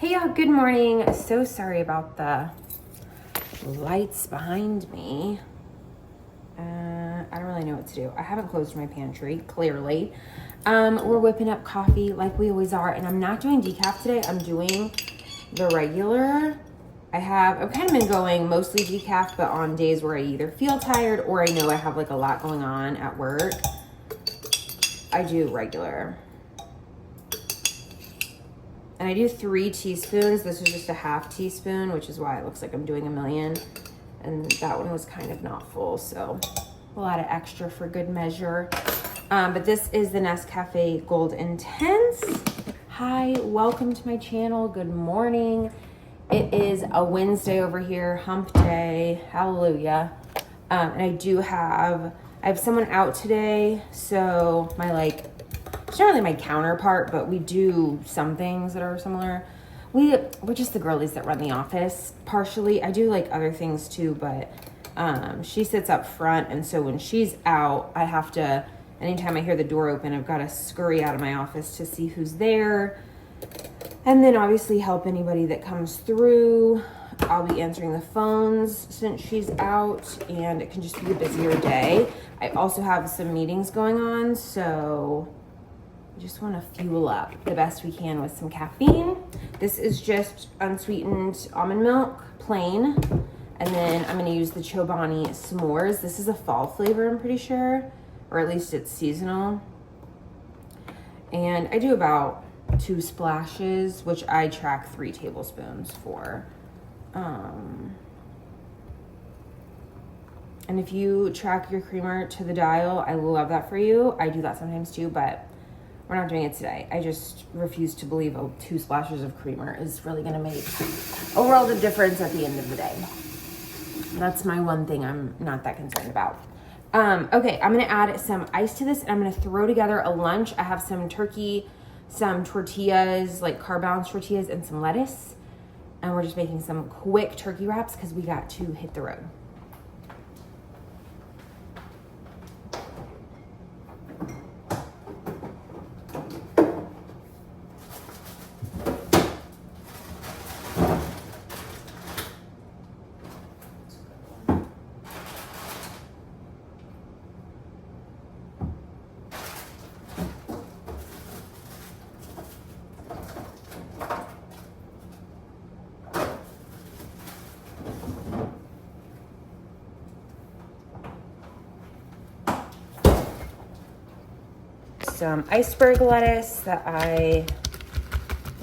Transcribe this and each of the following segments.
Hey y'all, good morning. So sorry about the lights behind me. I don't really know what to do. I haven't closed my pantry, clearly. We're whipping up coffee like we always are, and I'm not doing decaf today. I'm doing the regular. I've kind of been going mostly decaf, but on days where I either feel tired or I know I have like a lot going on at work, I do regular. And I do 3 teaspoons. This is just a half teaspoon, which is why it looks like I'm doing a million. And that one was kind of not full, so we'll add an extra for good measure. But this is the Nescafe Gold Intense. Hi, welcome to my channel. Good morning. It is a Wednesday over here, hump day, hallelujah. And I have someone out today, so it's not really my counterpart, but we do some things that are similar. We're just the girlies that run the office, partially. I do like other things too, but she sits up front, and so when she's out, I have to, anytime I hear the door open, I've got to scurry out of my office to see who's there. And then obviously help anybody that comes through. I'll be answering the phones since she's out, and it can just be a busier day. I also have some meetings going on, so I just want to fuel up the best we can with some caffeine. This is just unsweetened almond milk, plain. And then I'm going to use the Chobani S'mores. This is a fall flavor, I'm pretty sure, or at least it's seasonal. And I do about 2 splashes, which I track 3 tablespoons for. And if you track your creamer to the dial, I love that for you. I do that sometimes too, but we're not doing it today. I just refuse to believe 2 splashes of creamer is really gonna make a world of difference at the end of the day. That's my one thing I'm not that concerned about. Okay, I'm gonna add some ice to this, and I'm gonna throw together a lunch. I have some turkey, some tortillas, like carb-balanced tortillas, and some lettuce. And we're just making some quick turkey wraps because we got to hit the road. Some iceberg lettuce that I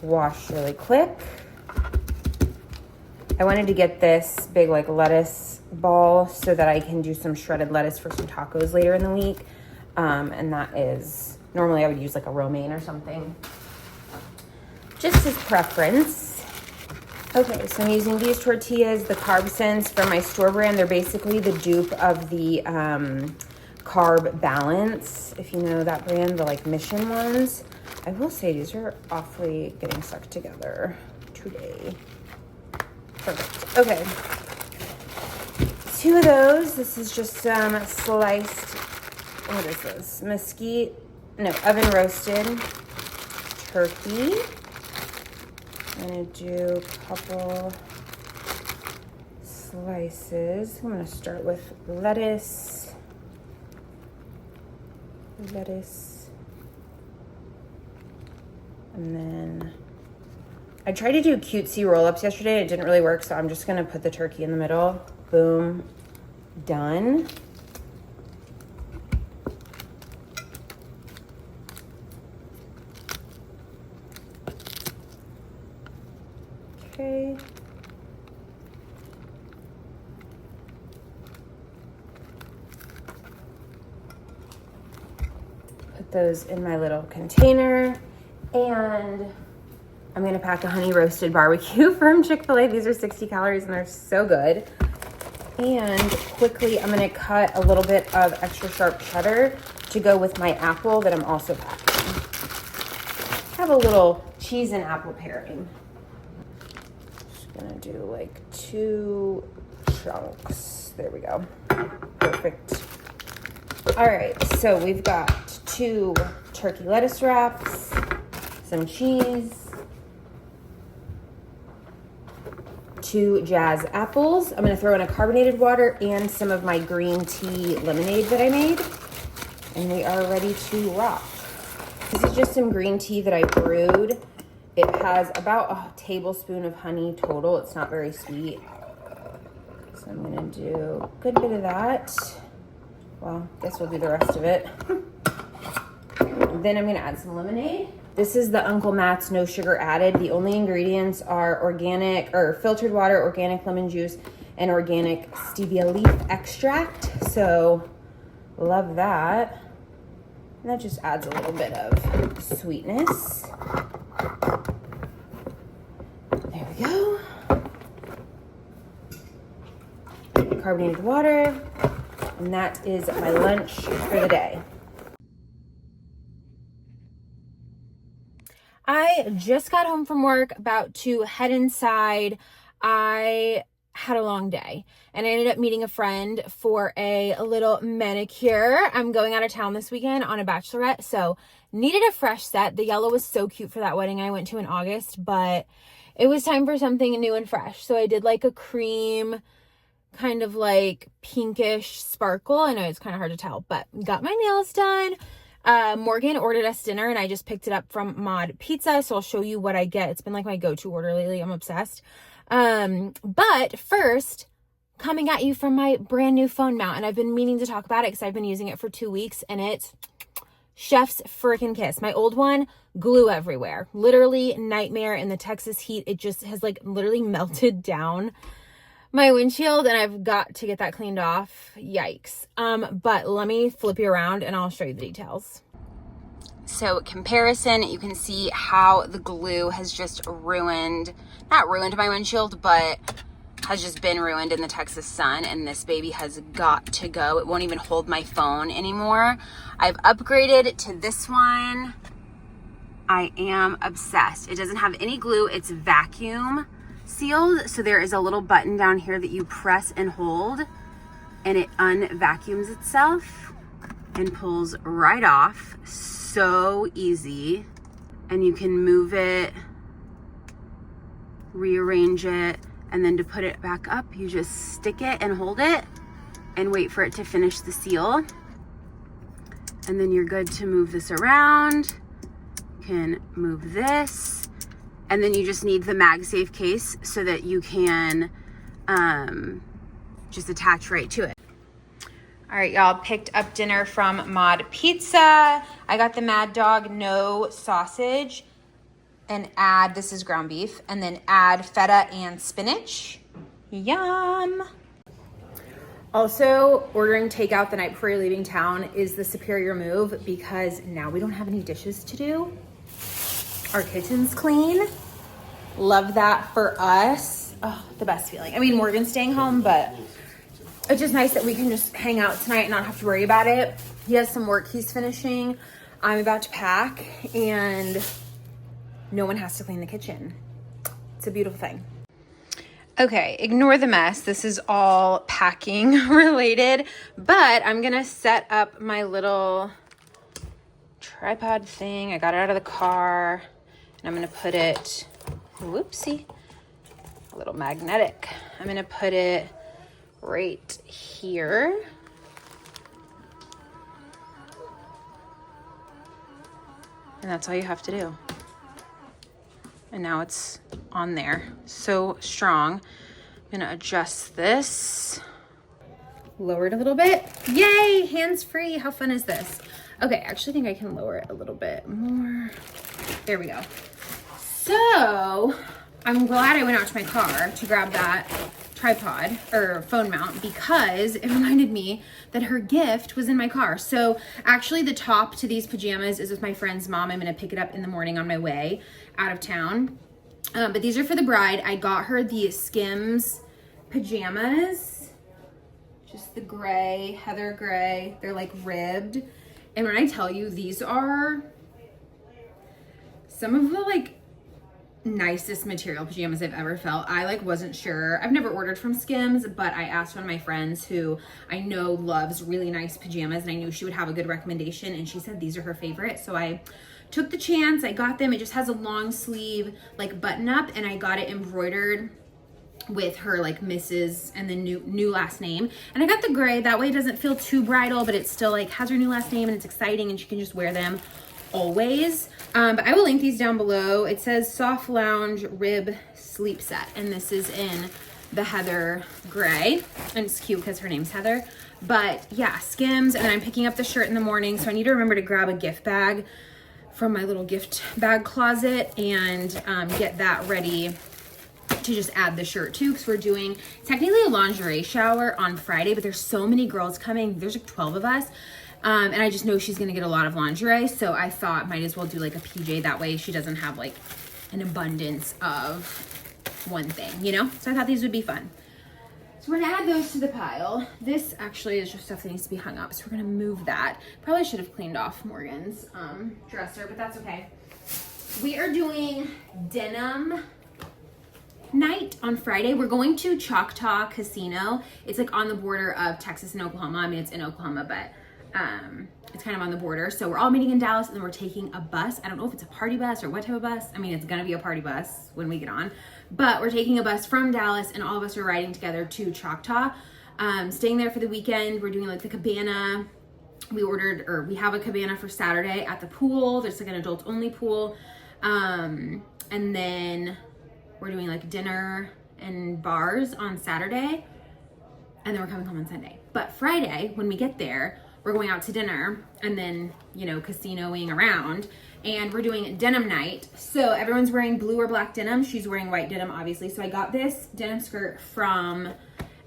washed really quick. I wanted to get this big lettuce ball so that I can do some shredded lettuce for some tacos later in the week. And that is, normally I would use a romaine or something, just as preference. Okay, so I'm using these tortillas, the Carb Sense from my store brand. They're basically the dupe of the Carb Balance, if you know that brand, the Mission ones. I will say these are awfully getting stuck together today. Perfect. Okay, 2 of those. This is just some sliced, what is this? Oven roasted turkey. I'm gonna do a couple slices. I'm gonna start with lettuce. And then I tried to do cutesy roll-ups yesterday. It didn't really work, so I'm just gonna put the turkey in the middle. Boom, done. Okay. Those in my little container, and I'm gonna pack a honey roasted barbecue from Chick-fil-A. These are 60 calories and they're so good. And quickly I'm gonna cut a little bit of extra sharp cheddar to go with my apple that I'm also packing. Have a little cheese and apple pairing. Just gonna do 2 chunks. There we go. Perfect. All right, so we've got 2 turkey lettuce wraps, some cheese, 2 jazz apples. I'm gonna throw in a carbonated water and some of my green tea lemonade that I made. And we are ready to rock. This is just some green tea that I brewed. It has about a tablespoon of honey total. It's not very sweet. So I'm gonna do a good bit of that. Well, I guess we'll do the rest of it. Then I'm gonna add some lemonade. This is the Uncle Matt's no sugar added. The only ingredients are organic or filtered water, organic lemon juice, and organic stevia leaf extract. So love that. And that just adds a little bit of sweetness. There we go. Carbonated water. And that is my lunch for the day. I just got home from work, about to head inside. I had a long day and I ended up meeting a friend for a little manicure. I'm going out of town this weekend on a bachelorette, so needed a fresh set. The yellow was so cute for that wedding I went to in August, but it was time for something new and fresh. So I did like a cream, kind of like pinkish sparkle. I know it's kind of hard to tell, but got my nails done. Morgan ordered us dinner and I just picked it up from Mod Pizza. So I'll show you what I get. It's been like my go-to order lately. I'm obsessed. But first, coming at you from my brand new phone mount, and I've been meaning to talk about it because I've been using it for 2 weeks and it's chef's freaking kiss. My old one, glue everywhere, literally nightmare in the Texas heat. It just has like literally melted down my windshield and I've got to get that cleaned off. Yikes. But let me flip you around and I'll show you the details. So comparison, you can see how the glue has just ruined, not ruined my windshield, but has just been ruined in the Texas sun, and this baby has got to go. It won't even hold my phone anymore. I've upgraded to this one. I am obsessed. It doesn't have any glue. It's vacuum sealed. So there is a little button down here that you press and hold and it unvacuums itself and pulls right off. So easy. And you can move it, rearrange it, and then to put it back up, you just stick it and hold it and wait for it to finish the seal. And then you're good to move this around. You can move this. And then you just need the MagSafe case so that you can just attach right to it. All right, y'all, picked up dinner from Mod Pizza. I got the Mad Dog no sausage and add, this is ground beef, and then add feta and spinach. Yum. Also, ordering takeout the night before you're leaving town is the superior move because now we don't have any dishes to do. Our kitchen's clean. Love that for us. Oh, the best feeling. I mean, Morgan's staying home, but it's just nice that we can just hang out tonight and not have to worry about it. He has some work he's finishing. I'm about to pack and no one has to clean the kitchen. It's a beautiful thing. Okay, ignore the mess. This is all packing related, but I'm gonna set up my little tripod thing. I got it out of the car and I'm gonna put it, whoopsie, a little magnetic. I'm gonna put it right here. And that's all you have to do. And now it's on there, so strong. I'm gonna adjust this. Lower it a little bit. Yay, hands-free, how fun is this? Okay, I actually think I can lower it a little bit more. There we go. So, I'm glad I went out to my car to grab that tripod or phone mount because it reminded me that her gift was in my car. So actually the top to these pajamas is with my friend's mom. I'm gonna pick it up in the morning on my way out of town. But these are for the bride. I got her the Skims pajamas, just the gray, heather gray. They're like ribbed. And when I tell you, these are some of the like nicest material pajamas I've ever felt. I like wasn't sure. I've never ordered from Skims, but I asked one of my friends who I know loves really nice pajamas and I knew she would have a good recommendation and she said these are her favorite. So I took the chance, I got them. It just has a long sleeve like button up and I got it embroidered with her like Mrs. and the new last name. And I got the gray, that way it doesn't feel too bridal, but it still like has her new last name and it's exciting and she can just wear them always. But I will link these down below. It says soft lounge rib sleep set, and this is in the Heather gray, and it's cute because her name's Heather. But yeah, Skims, and then I'm picking up the shirt in the morning, so I need to remember to grab a gift bag from my little gift bag closet and get that ready to just add the shirt too, because we're doing technically a lingerie shower on Friday, but there's so many girls coming. There's like 12 of us. And I just know she's gonna get a lot of lingerie, so I thought might as well do like a PJ, that way she doesn't have like an abundance of one thing, you know? So I thought these would be fun. So we're gonna add those to the pile. This actually is just stuff that needs to be hung up, so we're gonna move that. Probably should have cleaned off Morgan's dresser, but that's okay. We are doing denim night on Friday. We're going to Choctaw Casino. It's like on the border of Texas and Oklahoma. I mean, it's in Oklahoma, but it's kind of on the border. So we're all meeting in Dallas, and then we're taking a bus. I don't know if it's a party bus or what type of bus. I mean, it's gonna be a party bus when we get on, but we're taking a bus from Dallas, and all of us are riding together to Choctaw, staying there for the weekend. We're doing like the cabana. We have a cabana for Saturday at the pool. There's like an adult only pool. And then we're doing like dinner and bars on Saturday, and then we're coming home on Sunday. But Friday, when we get there, we're going out to dinner and then, you know, casinoing around, and we're doing denim night. So everyone's wearing blue or black denim. She's wearing white denim, obviously. So I got this denim skirt from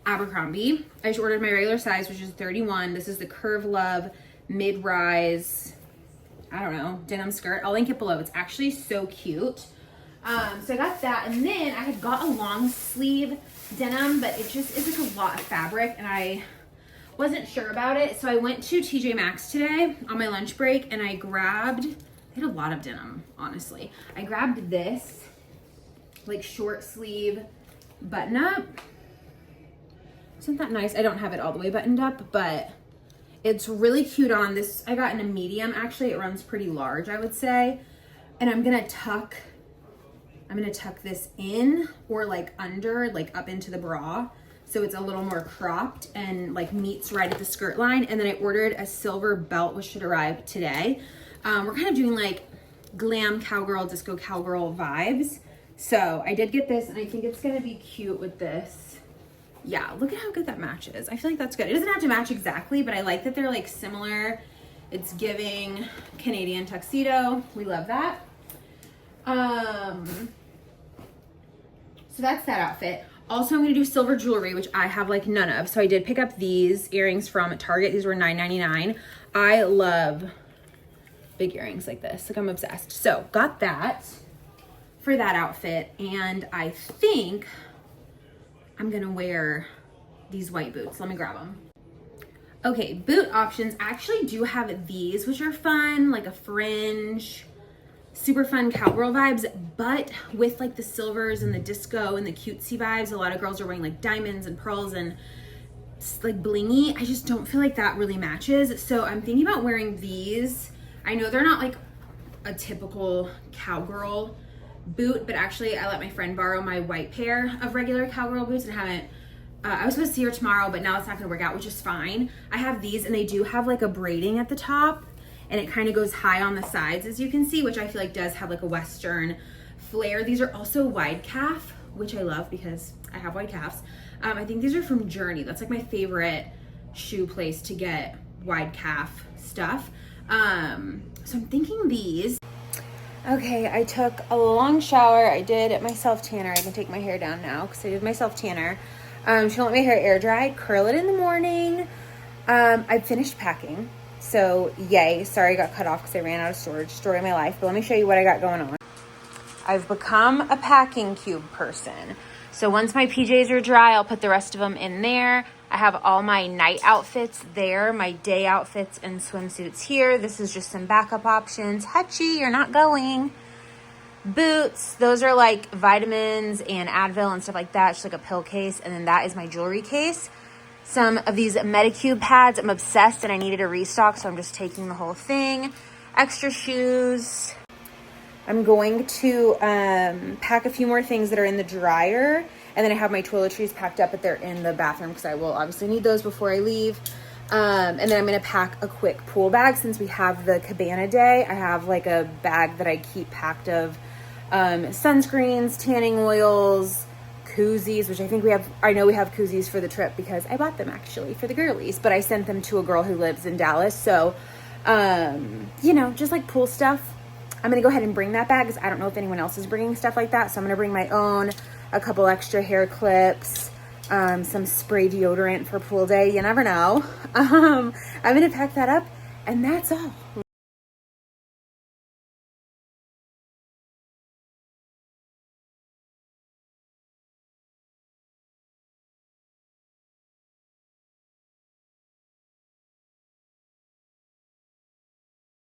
Abercrombie. I just ordered my regular size, which is 31. This is the Curve Love mid-rise, I don't know, denim skirt. I'll link it below. It's actually so cute. So I got that, and then I had got a long sleeve denim, but it just is like a lot of fabric, and I wasn't sure about it. So I went to TJ Maxx today on my lunch break, and I grabbed, they had a lot of denim, honestly. I grabbed this like short sleeve button up. Isn't that nice? I don't have it all the way buttoned up, but it's really cute on. This I got in a medium. Actually, it runs pretty large, I would say. And I'm gonna tuck this in, or like under, like up into the bra, so it's a little more cropped and like meets right at the skirt line. And then I ordered a silver belt, which should arrive today. We're kind of doing like glam cowgirl, disco cowgirl vibes. So I did get this, and I think it's gonna be cute with this. Yeah, look at how good that matches. I feel like that's good. It doesn't have to match exactly, but I like that they're like similar. It's giving Canadian tuxedo. We love that. So that's that outfit. Also, I'm gonna do silver jewelry, which I have like none of. So I did pick up these earrings from Target. These were $9.99. I love big earrings like this. Like, I'm obsessed. So got that for that outfit. And I think I'm gonna wear these white boots. Let me grab them. Okay, boot options. I actually do have these, which are fun, like a fringe, super fun cowgirl vibes, but with like the silvers and the disco and the cutesy vibes. A lot of girls are wearing like diamonds and pearls and like blingy. I just don't feel like that really matches. So I'm thinking about wearing these. I know they're not like a typical cowgirl boot, but actually I let my friend borrow my white pair of regular cowgirl boots, and haven't, I was supposed to see her tomorrow, but now it's not gonna work out, which is fine. I have these, and they do have like a braiding at the top, and it kind of goes high on the sides, as you can see, which I feel like does have like a Western flair. These are also wide calf, which I love because I have wide calves. I think these are from Journey. That's like my favorite shoe place to get wide calf stuff. So I'm thinking these. Okay, I took a long shower. I did my self-tanner. I can take my hair down now because I did my self-tanner. She let my hair air dry, curl it in the morning. I finished packing. So yay, sorry I got cut off because I ran out of storage. Story of my life. But let me show you what I got going on. I've become a packing cube person. So once my PJs are dry, I'll put the rest of them in there. I have all my night outfits there, my day outfits and swimsuits here. This is just some backup options. Hutchie, you're not going. Boots, those are like vitamins and Advil and stuff like that. Just like a pill case. And then that is my jewelry case. Some of these Medicube pads. I'm obsessed and I needed a restock, so I'm just taking the whole thing. Extra shoes. I'm going to pack a few more things that are in the dryer, and then I have my toiletries packed up, but they're in the bathroom because I will obviously need those before I leave. And then I'm going to pack a quick pool bag since we have the cabana day. I have like a bag that I keep packed of sunscreens, tanning oils, koozies, which I think I know we have koozies for the trip because I bought them actually for the girlies, but I sent them to a girl who lives in Dallas. So, just like pool stuff. I'm going to go ahead and bring that bag because I don't know if anyone else is bringing stuff like that. So I'm going to bring my own, a couple extra hair clips, some spray deodorant for pool day. You never know. I'm going to pack that up, and that's all.